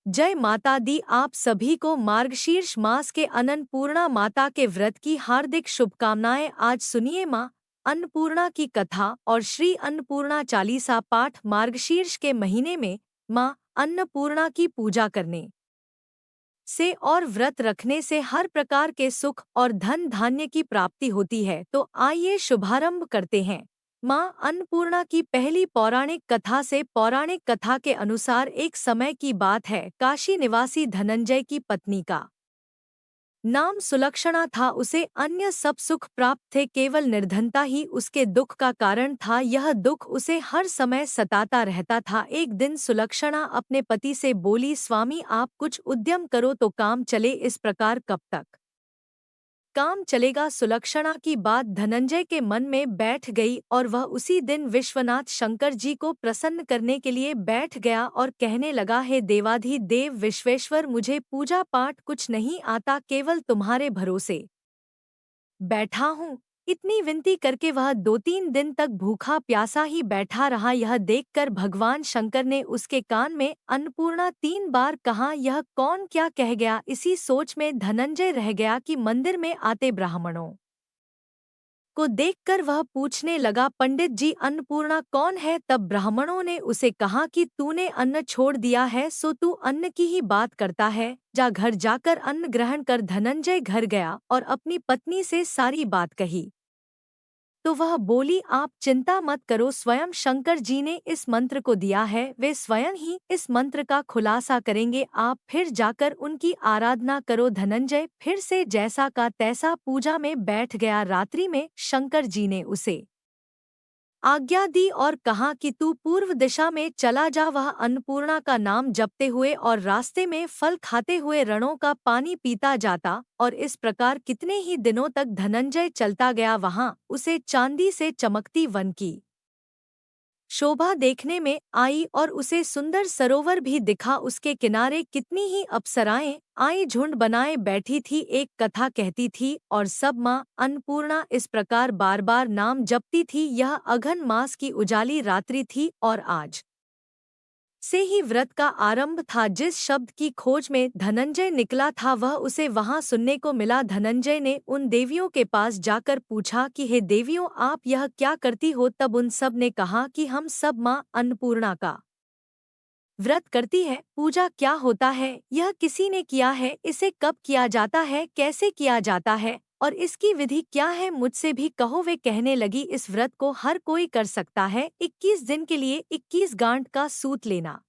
जय माता दी। आप सभी को मार्गशीर्ष मास के अन्नपूर्णा माता के व्रत की हार्दिक शुभकामनाएं। आज सुनिए मां अन्नपूर्णा की कथा और श्री अन्नपूर्णा चालीसा पाठ। मार्गशीर्ष के महीने में मां अन्नपूर्णा की पूजा करने से और व्रत रखने से हर प्रकार के सुख और धन धान्य की प्राप्ति होती है। तो आइए शुभारंभ करते हैं। मां अन्नपूर्णा की पहली पौराणिक कथा से। पौराणिक कथा के अनुसार एक समय की बात है, काशी निवासी धनंजय की पत्नी का नाम सुलक्षणा था। उसे अन्य सब सुख प्राप्त थे, केवल निर्धनता ही उसके दुख का कारण था। यह दुख उसे हर समय सताता रहता था। एक दिन सुलक्षणा अपने पति से बोली, स्वामी आप कुछ उद्यम करो तो काम चले, इस प्रकार कब तक काम चलेगा। सुलक्षणा की बात धनंजय के मन में बैठ गई और वह उसी दिन विश्वनाथ शंकर जी को प्रसन्न करने के लिए बैठ गया और कहने लगा, हे देवाधिदेव विश्वेश्वर, मुझे पूजा पाठ कुछ नहीं आता, केवल तुम्हारे भरोसे बैठा हूँ। इतनी विनती करके वह 2-3 दिन तक भूखा प्यासा ही बैठा रहा। यह देखकर भगवान शंकर ने उसके कान में अन्नपूर्णा 3 बार कहा। यह कौन क्या कह गया, इसी सोच में धनंजय रह गया कि मंदिर में आते ब्राह्मणों को देखकर वह पूछने लगा, पंडित जी अन्नपूर्णा कौन है। तब ब्राह्मणों ने उसे कहा कि तूने अन्न छोड़ दिया है सो तू अन्न की ही बात करता है, जा घर जाकर अन्न ग्रहण कर। धनंजय घर गया और अपनी पत्नी से सारी बात कही तो वह बोली, आप चिंता मत करो, स्वयं शंकर जी ने इस मंत्र को दिया है, वे स्वयं ही इस मंत्र का खुलासा करेंगे। आप फिर जाकर उनकी आराधना करो। धनंजय फिर से जैसा का तैसा पूजा में बैठ गया। रात्रि में शंकर जी ने उसे आज्ञा दी और कहा कि तू पूर्व दिशा में चला जा। वह अन्नपूर्णा का नाम जपते हुए और रास्ते में फल खाते हुए रणों का पानी पीता जाता और इस प्रकार कितने ही दिनों तक धनंजय चलता गया। वहां उसे चांदी से चमकती वन की शोभा देखने में आई और उसे सुंदर सरोवर भी दिखा। उसके किनारे कितनी ही अप्सराएं आई झुंड बनाए बैठी थी। एक कथा कहती थी और सब मां अन्नपूर्णा इस प्रकार बार बार नाम जपती थी। यह अघन मास की उजाली रात्रि थी और आज से ही व्रत का आरंभ था। जिस शब्द की खोज में धनंजय निकला था वह उसे वहां सुनने को मिला। धनंजय ने उन देवियों के पास जाकर पूछा कि हे देवियों, आप यह क्या करती हो। तब उन सब ने कहा कि हम सब मां अन्नपूर्णा का व्रत करती है। पूजा क्या होता है, यह किसी ने किया है, इसे कब किया जाता है, कैसे किया जाता है और इसकी विधि क्या है, मुझसे भी कहो। वे कहने लगी, इस व्रत को हर कोई कर सकता है। 21 दिन के लिए 21 गांठ का सूत लेना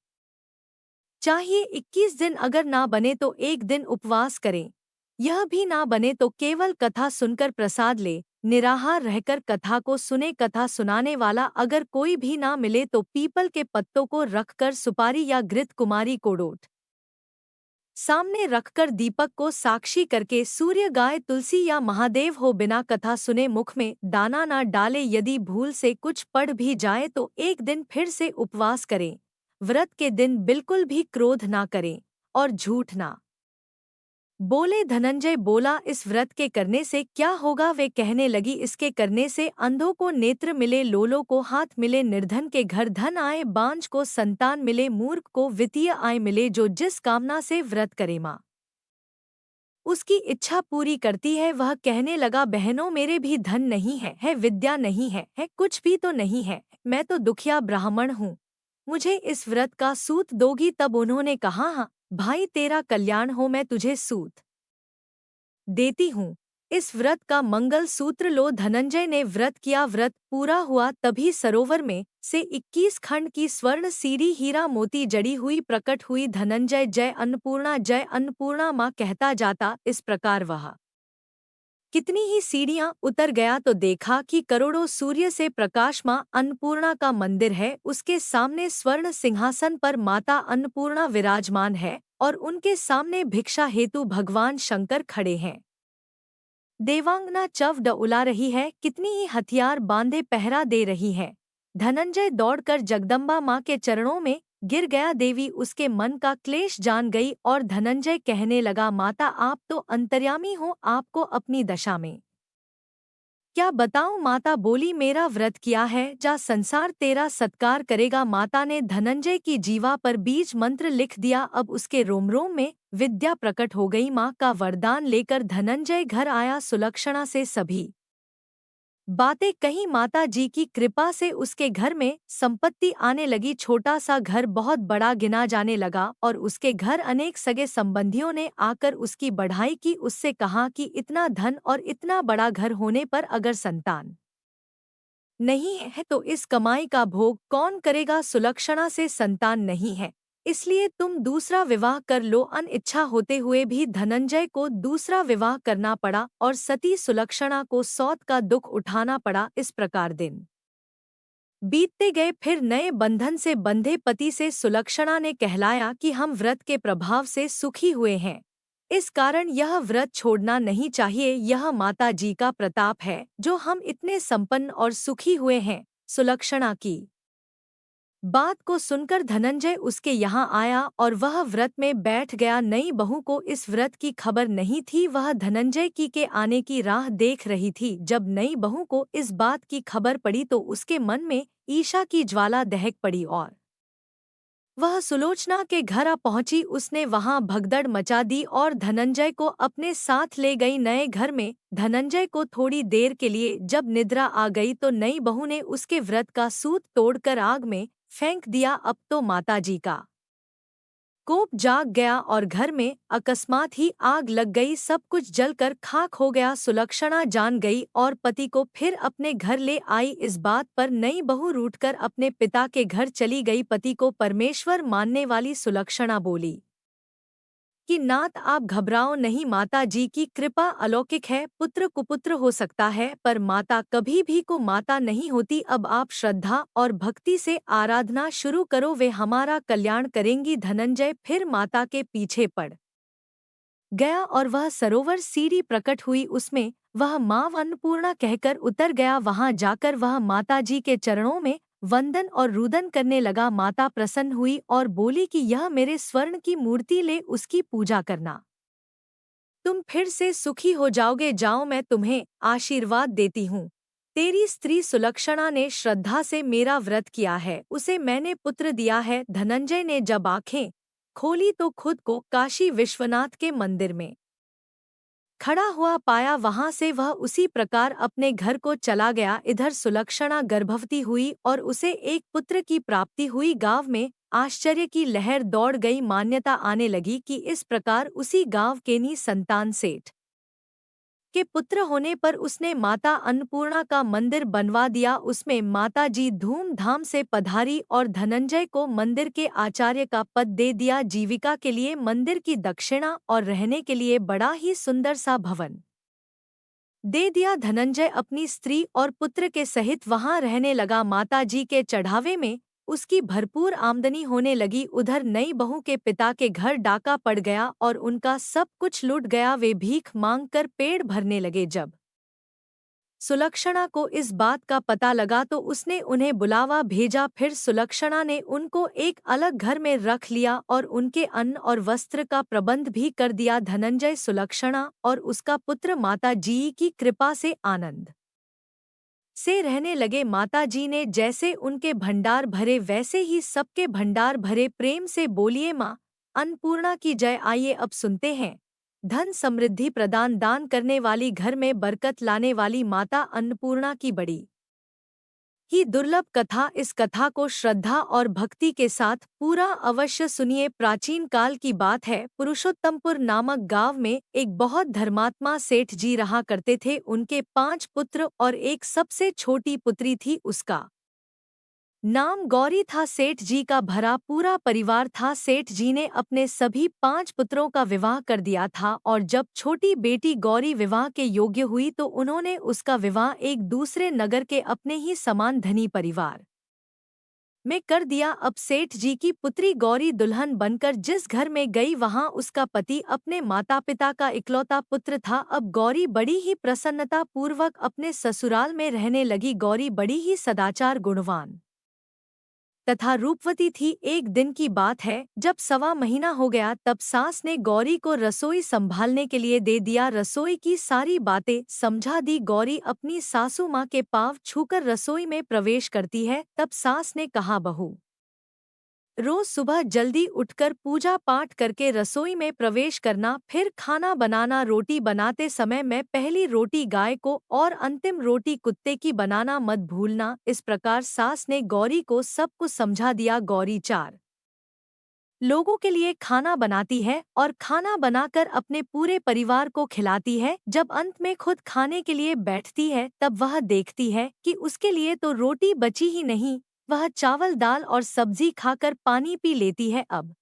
चाहिए। 21 दिन अगर ना बने तो एक दिन उपवास करें। यह भी ना बने तो केवल कथा सुनकर प्रसाद ले, निराहार रहकर कथा को सुने। कथा सुनाने वाला अगर कोई भी ना मिले तो पीपल के पत्तों को रखकर सुपारी या घृत कुमारी को डोट सामने रखकर दीपक को साक्षी करके सूर्य, गाय, तुलसी या महादेव हो बिना कथा सुने मुख में दाना ना डाले। यदि भूल से कुछ पढ़ भी जाए तो एक दिन फिर से उपवास करें। व्रत के दिन बिल्कुल भी क्रोध ना करें और झूठ ना बोले। धनंजय बोला, इस व्रत के करने से क्या होगा। वे कहने लगी, इसके करने से अंधों को नेत्र मिले, लोलों को हाथ मिले, निर्धन के घर धन आए, बांझ को संतान मिले, मूर्ख को वित्तीय आय मिले। जो जिस कामना से व्रत करे मां उसकी इच्छा पूरी करती है। वह कहने लगा, बहनों मेरे भी धन नहीं है विद्या नहीं है कुछ भी तो नहीं है, मैं तो दुखिया ब्राह्मण हूँ, मुझे इस व्रत का सूत दोगी। तब उन्होंने कहा, हाँ भाई, तेरा कल्याण हो, मैं तुझे सूत देती हूँ। इस व्रत का मंगल सूत्र लो। धनंजय ने व्रत किया। व्रत पूरा हुआ तभी सरोवर में से 21 खंड की स्वर्ण सीरी हीरा मोती जड़ी हुई प्रकट हुई। धनंजय जय अन्नपूर्णा माँ कहता जाता। इस प्रकार वह कितनी ही सीढ़ियां उतर गया तो देखा कि करोड़ों सूर्य से प्रकाश मां अन्नपूर्णा का मंदिर है। उसके सामने स्वर्ण सिंहासन पर माता अन्नपूर्णा विराजमान है और उनके सामने भिक्षा हेतु भगवान शंकर खड़े हैं। देवांगना चव उला रही है, कितनी ही हथियार बांधे पहरा दे रही है। धनंजय दौड़कर जगदम्बा माँ के चरणों में गिर गया। देवी उसके मन का क्लेश जान गई और धनंजय कहने लगा, माता आप तो अंतर्यामी हो, आपको अपनी दशा में क्या बताऊं? माता बोली, मेरा व्रत किया है, जा संसार तेरा सत्कार करेगा। माता ने धनंजय की जीवा पर बीज मंत्र लिख दिया। अब उसके रोम रोम में विद्या प्रकट हो गई। माँ का वरदान लेकर धनंजय घर आया। सुलक्षणा से सभी बातें कहीं। माता जी की कृपा से उसके घर में संपत्ति आने लगी। छोटा सा घर बहुत बड़ा गिना जाने लगा और उसके घर अनेक सगे संबंधियों ने आकर उसकी बढ़ाई की। उससे कहा कि इतना धन और इतना बड़ा घर होने पर अगर संतान नहीं है तो इस कमाई का भोग कौन करेगा? सुलक्षणा से संतान नहीं है, इसलिए तुम दूसरा विवाह कर लो। अनिच्छा होते हुए भी धनंजय को दूसरा विवाह करना पड़ा और सती सुलक्षणा को सौत का दुख उठाना पड़ा। इस प्रकार दिन बीतते गए। फिर नए बंधन से बंधे पति से सुलक्षणा ने कहलाया कि हम व्रत के प्रभाव से सुखी हुए हैं, इस कारण यह व्रत छोड़ना नहीं चाहिए। यह माता जी का प्रताप है जो हम इतने संपन्न और सुखी हुए हैं। सुलक्षणा की बात को सुनकर धनंजय उसके यहाँ आया और वह व्रत में बैठ गया। नई बहू को इस व्रत की खबर नहीं थी। वह धनंजय की के आने की राह देख रही थी। जब नई बहू को इस बात की खबर पड़ी तो उसके मन में ईर्ष्या की ज्वाला दहक पड़ी और वह सुलोचना के घर आ पहुंची। उसने वहां भगदड़ मचा दी और धनंजय को अपने साथ ले गई। नए घर में धनंजय को थोड़ी देर के लिए जब निद्रा आ गई तो नई बहू ने उसके व्रत का सूत तोड़कर आग में फेंक दिया। अब तो माताजी का कोप जाग गया और घर में अकस्मात ही आग लग गई। सब कुछ जलकर खाक हो गया। सुलक्षणा जान गई और पति को फिर अपने घर ले आई। इस बात पर नई बहू रूठकर अपने पिता के घर चली गई। पति को परमेश्वर मानने वाली सुलक्षणा बोली कि नाथ, आप घबराओ नहीं, माता जी की कृपा अलौकिक है। पुत्र कुपुत्र हो सकता है पर माता कभी भी को माता नहीं होती। अब आप श्रद्धा और भक्ति से आराधना शुरू करो, वे हमारा कल्याण करेंगी। धनंजय फिर माता के पीछे पड़ गया और वह सरोवर सीढ़ी प्रकट हुई, उसमें वह माँ अन्नपूर्णा कहकर उतर गया। वहां जाकर वह माता जी के चरणों में वंदन और रुदन करने लगा। माता प्रसन्न हुई और बोली कि यह मेरे स्वर्ण की मूर्ति ले, उसकी पूजा करना, तुम फिर से सुखी हो जाओगे। जाओ, मैं तुम्हें आशीर्वाद देती हूँ। तेरी स्त्री सुलक्षणा ने श्रद्धा से मेरा व्रत किया है, उसे मैंने पुत्र दिया है। धनंजय ने जब आंखें खोली तो खुद को काशी विश्वनाथ के मंदिर में खड़ा हुआ पाया। वहां से वह उसी प्रकार अपने घर को चला गया। इधर सुलक्षणा गर्भवती हुई और उसे एक पुत्र की प्राप्ति हुई। गांव में आश्चर्य की लहर दौड़ गई। मान्यता आने लगी कि इस प्रकार उसी गांव के नी संतान सेठ के पुत्र होने पर उसने माता अन्नपूर्णा का मंदिर बनवा दिया। उसमें माता जी धूमधाम से पधारी और धनंजय को मंदिर के आचार्य का पद दे दिया। जीविका के लिए मंदिर की दक्षिणा और रहने के लिए बड़ा ही सुंदर सा भवन दे दिया। धनंजय अपनी स्त्री और पुत्र के सहित वहां रहने लगा। माता जी के चढ़ावे में उसकी भरपूर आमदनी होने लगी। उधर नई बहू के पिता के घर डाका पड़ गया और उनका सब कुछ लूट गया। वे भीख मांगकर पेड़ भरने लगे। जब सुलक्षणा को इस बात का पता लगा तो उसने उन्हें बुलावा भेजा। फिर सुलक्षणा ने उनको एक अलग घर में रख लिया और उनके अन्न और वस्त्र का प्रबंध भी कर दिया। धनंजय, सुलक्षणा और उसका पुत्र माता जी की कृपा से आनंद से रहने लगे। माता जी ने जैसे उनके भंडार भरे वैसे ही सबके भंडार भरे। प्रेम से बोलिए माँ अन्नपूर्णा की जय। आइए अब सुनते हैं धन समृद्धि प्रदान दान करने वाली, घर में बरकत लाने वाली माता अन्नपूर्णा की बड़ी ही दुर्लभ कथा। इस कथा को श्रद्धा और भक्ति के साथ पूरा अवश्य सुनिए। प्राचीन काल की बात है। पुरुषोत्तमपुर नामक गांव में एक बहुत धर्मात्मा सेठ जी रहा करते थे। उनके 5 पुत्र और एक सबसे छोटी पुत्री थी। उसका नाम गौरी था। सेठ जी का भरा पूरा परिवार था। सेठ जी ने अपने सभी 5 पुत्रों का विवाह कर दिया था और जब छोटी बेटी गौरी विवाह के योग्य हुई तो उन्होंने उसका विवाह एक दूसरे नगर के अपने ही समान धनी परिवार में कर दिया। अब सेठ जी की पुत्री गौरी दुल्हन बनकर जिस घर में गई वहां उसका पति अपने माता पिता का इकलौता पुत्र था। अब गौरी बड़ी ही प्रसन्नता पूर्वक अपने ससुराल में रहने लगी। गौरी बड़ी ही सदाचार गुणवान तथा रूपवती थी। एक दिन की बात है, जब 1.25 महीना हो गया तब सास ने गौरी को रसोई संभालने के लिए दे दिया। रसोई की सारी बातें समझा दी। गौरी अपनी सासू माँ के पाँव छूकर रसोई में प्रवेश करती है। तब सास ने कहा, बहू, रोज सुबह जल्दी उठकर पूजा पाठ करके रसोई में प्रवेश करना, फिर खाना बनाना। रोटी बनाते समय मैं पहली रोटी गाय को और अंतिम रोटी कुत्ते की बनाना मत भूलना। इस प्रकार सास ने गौरी को सब कुछ समझा दिया। गौरी 4 लोगों के लिए खाना बनाती है और खाना बनाकर अपने पूरे परिवार को खिलाती है। जब अंत में खुद खाने के लिए बैठती है तब वह देखती है कि उसके लिए तो रोटी बची ही नहीं। वह चावल दाल और सब्जी खाकर पानी पी लेती है। अब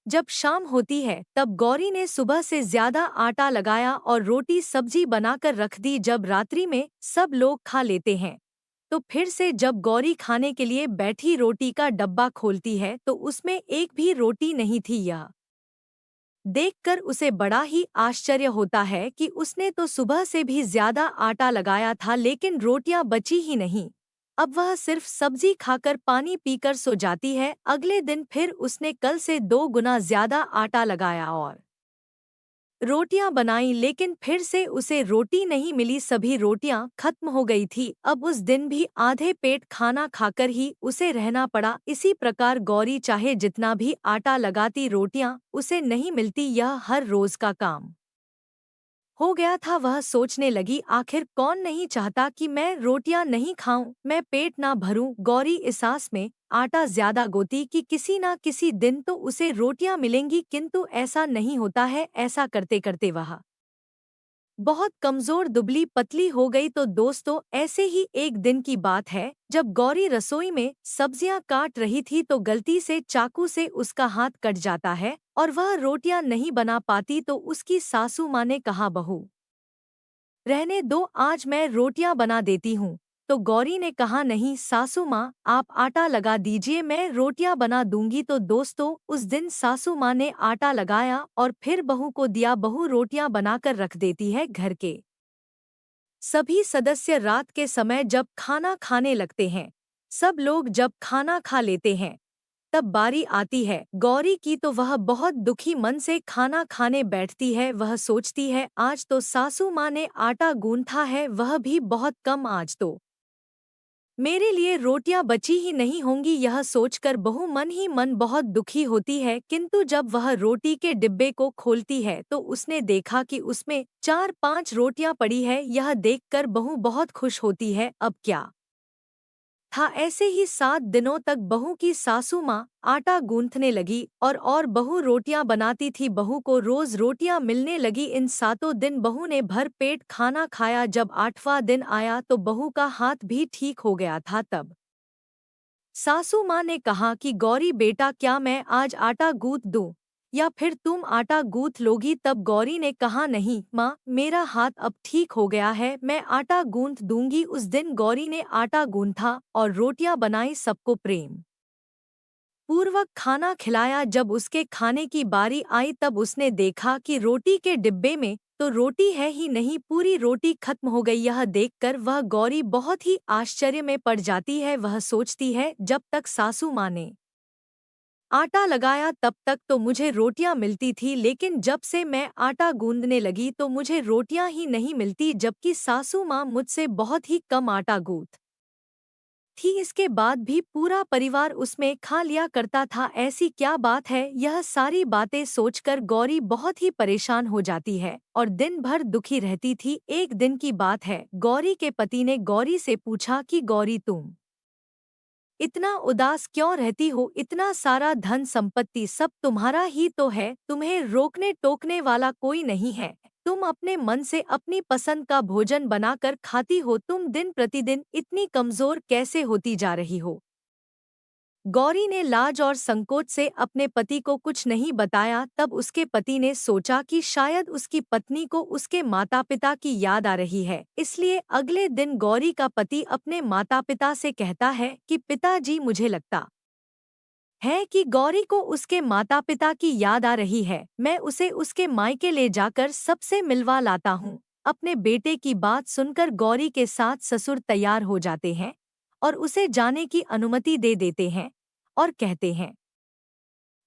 जब शाम होती है तब गौरी ने सुबह से ज्यादा आटा लगाया और रोटी सब्जी बनाकर रख दी। जब रात्रि में सब लोग खा लेते हैं तो फिर से जब गौरी खाने के लिए बैठी रोटी का डब्बा खोलती है तो उसमें एक भी रोटी नहीं थी। यह देखकर उसे बड़ा ही आश्चर्य होता है कि उसने तो सुबह से भी ज्यादा आटा लगाया था लेकिन रोटियां बची ही नहीं। अब वह सिर्फ सब्जी खाकर पानी पीकर सो जाती है। अगले दिन फिर उसने कल से 2 गुना ज्यादा आटा लगाया और रोटियां बनाई लेकिन फिर से उसे रोटी नहीं मिली। सभी रोटियां खत्म हो गई थी। अब उस दिन भी आधे पेट खाना खाकर ही उसे रहना पड़ा। इसी प्रकार गौरी चाहे जितना भी आटा लगाती रोटियां उसे नहीं मिलती। यह हर रोज का काम हो गया था। वह सोचने लगी, आखिर कौन नहीं चाहता कि मैं रोटियां नहीं खाऊं, मैं पेट ना भरूं। गौरी इस आस में आटा ज्यादा गोती कि किसी ना किसी दिन तो उसे रोटियां मिलेंगी, किंतु ऐसा नहीं होता है। ऐसा करते करते वह बहुत कमजोर दुबली पतली हो गई। तो दोस्तों, ऐसे ही एक दिन की बात है जब गौरी रसोई में सब्जियां काट रही थी तो गलती से चाकू से उसका हाथ कट जाता है और वह रोटियां नहीं बना पाती। तो उसकी सासू माँ ने कहा, बहू, रहने दो, आज मैं रोटियां बना देती हूँ। तो गौरी ने कहा, नहीं सासू माँ, आप आटा लगा दीजिए, मैं रोटियां बना दूंगी। तो दोस्तों, उस दिन सासू माँ ने आटा लगाया और फिर बहू को दिया। बहू रोटियां बनाकर रख देती है। घर के सभी सदस्य रात के समय जब खाना खाने लगते हैं, सब लोग जब खाना खा लेते हैं तब बारी आती है गौरी की। तो वह बहुत दुखी मन से खाना खाने बैठती है। वह सोचती है, आज तो सासू माँ ने आटा गूंथा है, वह भी बहुत कम, आज तो मेरे लिए रोटियां बची ही नहीं होंगी। यह सोचकर बहू मन ही मन बहुत दुखी होती है। किंतु जब वह रोटी के डिब्बे को खोलती है तो उसने देखा कि उसमें 4-5 रोटियां पड़ी है। यह देखकर बहू बहुत खुश होती है। अब क्या था, ऐसे ही 7 दिनों तक बहू की सासू माँ आटा गूंथने लगी और बहू रोटियां बनाती थी। बहू को रोज रोटियां मिलने लगी। इन 7 दिन बहू ने भर पेट खाना खाया। जब 8वां दिन आया तो बहू का हाथ भी ठीक हो गया था। तब सासू माँ ने कहा कि गौरी बेटा, क्या मैं आज आटा गूंथ दूं या फिर तुम आटा गूंथ लोगी? तब गौरी ने कहा, नहीं माँ, मेरा हाथ अब ठीक हो गया है, मैं आटा गूंथ दूंगी। उस दिन गौरी ने आटा गूंथा और रोटियां बनाई, सबको प्रेम पूर्वक खाना खिलाया। जब उसके खाने की बारी आई तब उसने देखा कि रोटी के डिब्बे में तो रोटी है ही नहीं, पूरी रोटी खत्म हो गई। यह देखकर वह गौरी बहुत ही आश्चर्य में पड़ जाती है। वह सोचती है, जब तक सासू माँ ने आटा लगाया तब तक तो मुझे रोटियां मिलती थी, लेकिन जब से मैं आटा गूंदने लगी तो मुझे रोटियां ही नहीं मिलती, जबकि सासू माँ मुझसे बहुत ही कम आटा गूंथ थी। इसके बाद भी पूरा परिवार उसमें खा लिया करता था। ऐसी क्या बात है? यह सारी बातें सोचकर गौरी बहुत ही परेशान हो जाती है और दिन भर दुखी रहती थी। एक दिन की बात है, गौरी के पति ने गौरी से पूछा कि गौरी, तुम इतना उदास क्यों रहती हो? इतना सारा धन संपत्ति सब तुम्हारा ही तो है, तुम्हें रोकने टोकने वाला कोई नहीं है, तुम अपने मन से अपनी पसंद का भोजन बनाकर खाती हो, तुम दिन प्रतिदिन इतनी कमजोर कैसे होती जा रही हो? गौरी ने लाज और संकोच से अपने पति को कुछ नहीं बताया। तब उसके पति ने सोचा कि शायद उसकी पत्नी को उसके माता पिता की याद आ रही है, इसलिए अगले दिन गौरी का पति अपने माता पिता से कहता है कि पिताजी, मुझे लगता है कि गौरी को उसके माता पिता की याद आ रही है, मैं उसे उसके मायके ले जाकर सबसे मिलवा लाता हूँ। अपने बेटे की बात सुनकर गौरी के साथ ससुर तैयार हो जाते हैं और उसे जाने की अनुमति दे देते हैं और कहते हैं,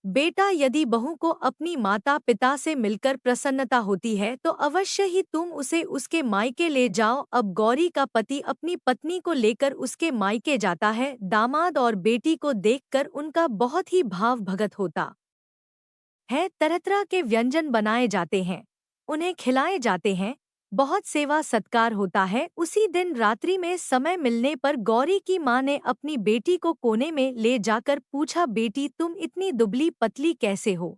बेटा, यदि बहू को अपनी माता पिता से मिलकर प्रसन्नता होती है तो अवश्य ही तुम उसे उसके मायके ले जाओ। अब गौरी का पति अपनी पत्नी को लेकर उसके मायके जाता है। दामाद और बेटी को देखकर उनका बहुत ही भाव भगत होता है। तरह तरह के व्यंजन बनाए जाते हैं, उन्हें खिलाए जाते हैं, बहुत सेवा सत्कार होता है। उसी दिन रात्रि में समय मिलने पर गौरी की माँ ने अपनी बेटी को कोने में ले जाकर पूछा, बेटी, तुम इतनी दुबली पतली कैसे हो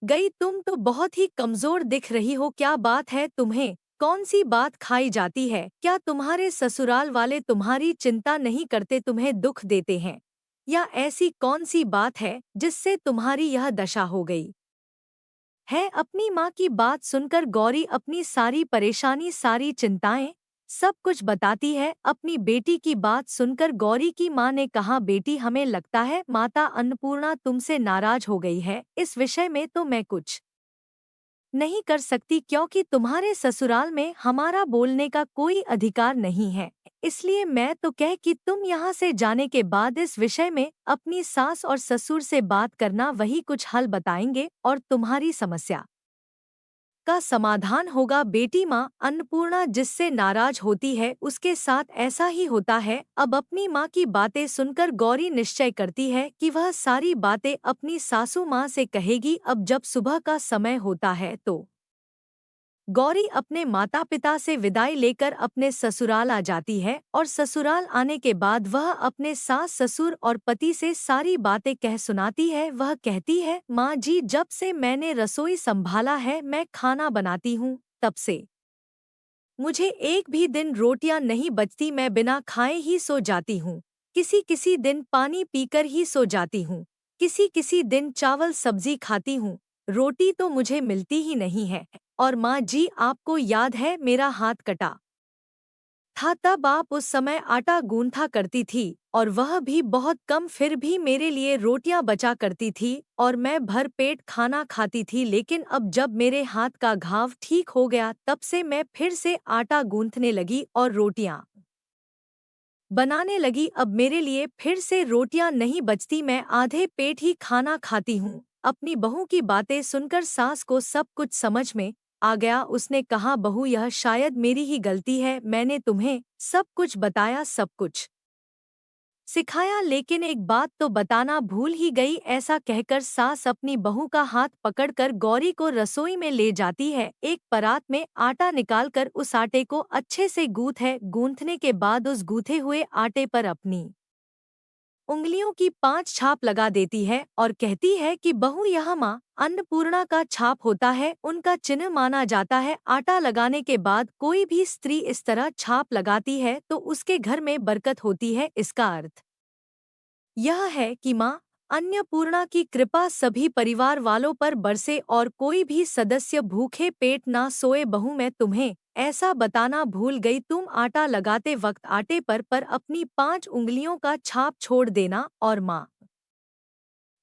गई? तुम तो बहुत ही कमजोर दिख रही हो। क्या बात है तुम्हें? कौन सी बात खाई जाती है? क्या तुम्हारे ससुराल वाले तुम्हारी चिंता नहीं करते, तुम्हें दुख देते हैं? या ऐसी कौन सी बात है जिससे तुम्हारी यह दशा हो गई है? अपनी माँ की बात सुनकर गौरी अपनी सारी परेशानी, सारी चिंताएं, सब कुछ बताती है। अपनी बेटी की बात सुनकर गौरी की माँ ने कहा, बेटी, हमें लगता है माता अन्नपूर्णा तुमसे नाराज हो गई है। इस विषय में तो मैं कुछ नहीं कर सकती, क्योंकि तुम्हारे ससुराल में हमारा बोलने का कोई अधिकार नहीं है। इसलिए मैं तो कह कि तुम यहाँ से जाने के बाद इस विषय में अपनी सास और ससुर से बात करना, वही कुछ हल बताएंगे और तुम्हारी समस्या का समाधान होगा। बेटी, माँ अन्नपूर्णा जिससे नाराज होती है उसके साथ ऐसा ही होता है। अब अपनी माँ की बातें सुनकर गौरी निश्चय करती है कि वह सारी बातें अपनी सासू माँ से कहेगी। अब जब सुबह का समय होता है तो गौरी अपने माता पिता से विदाई लेकर अपने ससुराल आ जाती है और ससुराल आने के बाद वह अपने सास ससुर और पति से सारी बातें कह सुनाती है। वह कहती है, माँ जी, जब से मैंने रसोई संभाला है, मैं खाना बनाती हूँ, तब से मुझे एक भी दिन रोटियां नहीं बचती। मैं बिना खाए ही सो जाती हूँ। किसी किसी दिन पानी पीकर ही सो जाती हूँ। किसी किसी दिन चावल सब्जी खाती हूँ। रोटी तो मुझे मिलती ही नहीं है। और माँ जी, आपको याद है मेरा हाथ कटा था, तब आप उस समय आटा गूंथा करती थी और वह भी बहुत कम, फिर भी मेरे लिए रोटियां बचा करती थी और मैं भर पेट खाना खाती थी। लेकिन अब जब मेरे हाथ का घाव ठीक हो गया, तब से मैं फिर से आटा गूंथने लगी और रोटियां बनाने लगी। अब मेरे लिए फिर से रोटियां नहीं बचती, मैं आधे पेट ही खाना खाती हूँ। अपनी बहू की बातें सुनकर सास को सब कुछ समझ में आ गया। उसने कहा, बहू, यह शायद मेरी ही गलती है। मैंने तुम्हें सब कुछ बताया, सब कुछ सिखाया, लेकिन एक बात तो बताना भूल ही गई। ऐसा कहकर सास अपनी बहू का हाथ पकड़कर गौरी को रसोई में ले जाती है। एक परात में आटा निकालकर उस आटे को अच्छे से गूंथने के बाद उस गूथे हुए आटे पर अपनी उंगलियों की 5 छाप लगा देती है और कहती है कि बहू, यह माँ अन्नपूर्णा का छाप होता है, उनका चिन्ह माना जाता है। आटा लगाने के बाद कोई भी स्त्री इस तरह छाप लगाती है तो उसके घर में बरकत होती है। इसका अर्थ यह है कि माँ अन्नपूर्णा की कृपा सभी परिवार वालों पर बरसे और कोई भी सदस्य भूखे पेट ना सोए। बहू, मैं तुम्हें ऐसा बताना भूल गई, तुम आटा लगाते वक्त आटे पर अपनी 5 उंगलियों का छाप छोड़ देना और माँ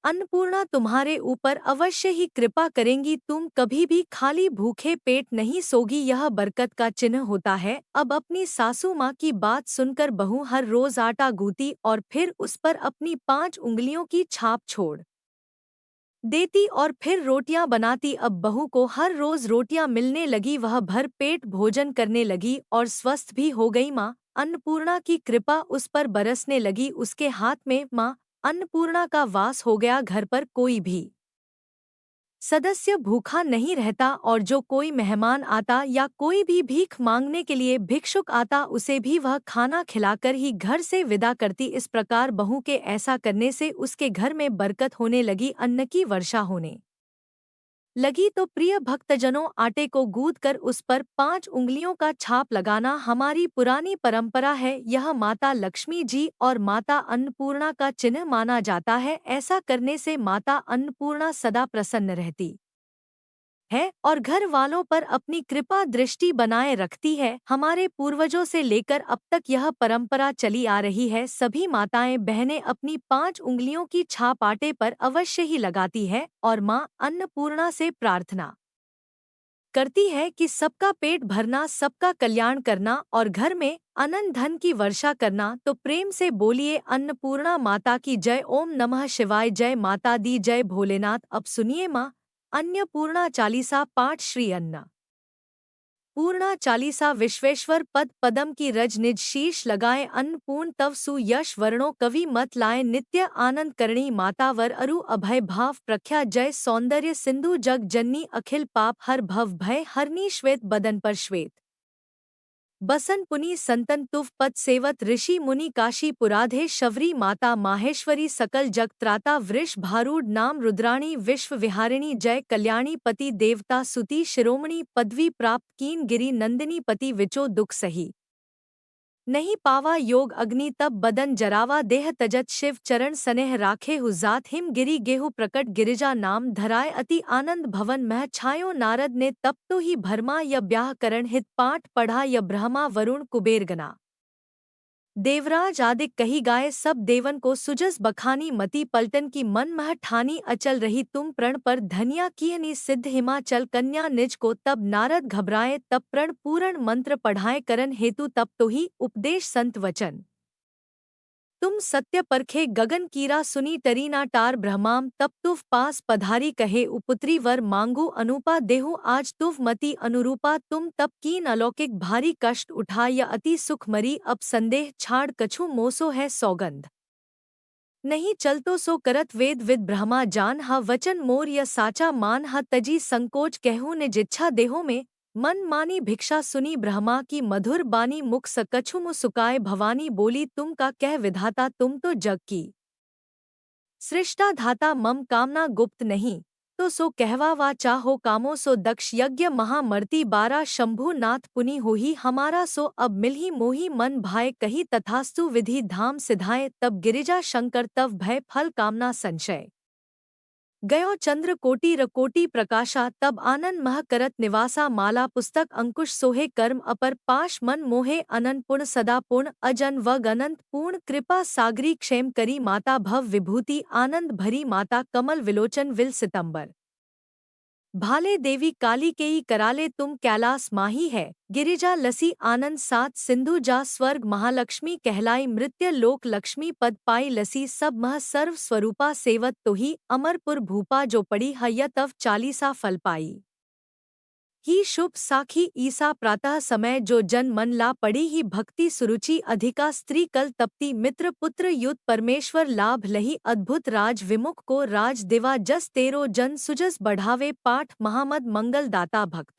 अन्नपूर्णा तुम्हारे ऊपर अवश्य ही कृपा करेंगी। तुम कभी भी खाली भूखे पेट नहीं सोगी, यह बरकत का चिन्ह होता है। अब अपनी सासू माँ की बात सुनकर बहू हर रोज आटा गूंथी और फिर उस पर अपनी 5 उंगलियों की छाप छोड़ देती और फिर रोटियां बनाती। अब बहू को हर रोज रोटियां मिलने लगी, वह भर पेट भोजन करने लगी और स्वस्थ भी हो गई। माँ अन्नपूर्णा की कृपा उस पर बरसने लगी। उसके हाथ में माँ अन्नपूर्णा का वास हो गया। घर पर कोई भी सदस्य भूखा नहीं रहता और जो कोई मेहमान आता या कोई भी भीख मांगने के लिए भिक्षुक आता, उसे भी वह खाना खिलाकर ही घर से विदा करती। इस प्रकार बहू के ऐसा करने से उसके घर में बरकत होने लगी, अन्न की वर्षा होने लगी। तो प्रिय भक्तजनों, आटे को गूंथ कर उस पर 5 उंगलियों का छाप लगाना हमारी पुरानी परंपरा है। यह माता लक्ष्मी जी और माता अन्नपूर्णा का चिन्ह माना जाता है। ऐसा करने से माता अन्नपूर्णा सदा प्रसन्न रहती है और घर वालों पर अपनी कृपा दृष्टि बनाए रखती है। हमारे पूर्वजों से लेकर अब तक यह परंपरा चली आ रही है। सभी माताएं बहनें अपनी 5 उंगलियों की छाप आटे पर अवश्य ही लगाती है और मां अन्नपूर्णा से प्रार्थना करती है कि सबका पेट भरना, सबका कल्याण करना और घर में अनंत धन की वर्षा करना। तो प्रेम से बोलिए अन्नपूर्णा माता की जय। ओम नमः शिवाय। जय माता दी, जय भोलेनाथ। अब सुनिए माँ अन्नपूर्णा चालीसा पाठ। श्री अन्न पूर्णा चालीसा। विश्वेश्वर पद पदम की रज निज शीर्ष लगाए। अन्नपूर्ण तव सु यश वर्णो कवि मत लाए। नित्य आनंद करणी मातावर अरु अभय भाव प्रख्या। जय सौंदर्य सिंधु जग जननी अखिल पाप हर भव भय हरनी। श्वेत बदन पर श्वेत बसन पुनि संतन तुव पद सेवत। ऋषि मुनि काशी पुराधे शबरी माता माहेश्वरी। सकल जग त्राता वृष भारूढ़ नाम रुद्राणी। विश्व विहारिणी जय कल्याणी। पति देवता सुति शिरोमणि। पदवी प्राप्त कीन गिरि नंदिनी। पति विचो दुख सही नहीं पावा। योग अग्नि तब बदन जरावा। देह तजत शिव चरण सनेह राखे। हुजात हिम गिरि गेहु प्रकट। गिरिजा नाम धराय अति आनंद भवन मह छायो। नारद ने तब तो ही भरमा। य ब्याह करण हित पाठ पढ़ा। य ब्रह्मा वरुण कुबेर गना देवराज आदिक कही गाए। सब देवन को सुजस बखानी। मति पलटन की मन मह ठानी। अचल रही तुम प्रण पर धनिया कियनी। सिद्ध हिमाचल कन्या निज को। तब नारद घबराए। तब प्रण पूरण मंत्र पढ़ाए। करन हेतु तब तो ही उपदेश संत वचन। तुम सत्य परखे गगन कीरा। सुनी टरीना टार ब्रह्माम। तब तुव पास पधारी कहे। उपुत्री वर मांगू अनुपा। देहु आज तुव मति अनुरूपा। तुम तब कीन अलौकिक भारी कष्ट उठा। या अति सुख मरी। अब संदेह छाड़ कछु मोसो है सौगंध नहीं चलतो। सो करत वेद विद ब्रह्मा जान। ह वचन मोर या साचा मान। ह तजी संकोच कहूँ निज इच्छा। देहो में मन मानी भिक्षा। सुनी ब्रह्मा की मधुर बानी। मुख स कछु मुँह सुकाए। भवानी बोली तुम का कह विधाता। तुम तो जग की सृष्टा धाता। मम कामना गुप्त नहीं तो सो कहवा। वा चाहो कामो सो। दक्ष यज्ञ महामर्ति 12 शंभु नाथ पुनि होही हमारा। सो अब मिलही मोही मन भाए। कही तथास्तु विधि धाम सिधाए। तब गिरिजा शंकर तव भय फल कामना संशय गयो। चंद्र कोटि रकोटि प्रकाशा। तब आनंद मह करत निवासा। माला पुस्तक अंकुश सोहे। कर्म अपर पाश मन मोहे। अनंत पुण्य सदा पूर्ण अजन वग अनंत पूर्ण। कृपा सागरी क्षेम करी माता। भव विभूति आनंद भरी माता। कमल विलोचन विल सितंबर भाले। देवी काली केई कराले। तुम कैलास माही है। गिरिजा लसी आनंद सात। सिंधु जा स्वर्ग महालक्ष्मी कहलाई। मृत्य लोक लक्ष्मी पद पाई लसी। सब मह सर्व स्वरूपा। सेवत तो ही अमरपुर भूपा। जो पड़ी हय तव चालीसा फल पाई। ही शुभ साखी ईसा प्रातः समय। जो जन मन ला पड़ी ही भक्ति। सुरुचि अधिका स्त्री कल तप्ती। मित्र पुत्र युत परमेश्वर लाभ लही। अद्भुत राज विमुख को राज दिवा। जस तेरो जन सुजस बढ़ावे। पाठ महामद मंगल दाता भक्त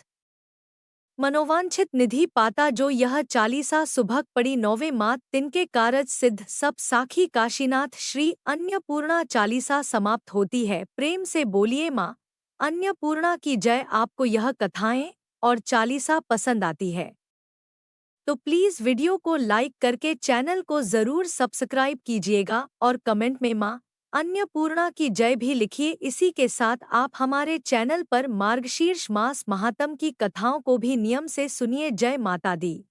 मनोवांछित निधि पाता। जो यह चालीसा सुभग पड़ी। नौवे मात तिनके कारज सिद्ध। सब साखी काशीनाथ। श्री अन्नपूर्णा चालीसा समाप्त होती है। प्रेम से बोलिए माँ अन्नपूर्णा की जय। आपको यह कथाएं और चालीसा पसंद आती है तो प्लीज़ वीडियो को लाइक करके चैनल को ज़रूर सब्सक्राइब कीजिएगा और कमेंट में माँ अन्नपूर्णा की जय भी लिखिए। इसी के साथ आप हमारे चैनल पर मार्गशीर्ष मास महात्म की कथाओं को भी नियम से सुनिए। जय माता दी।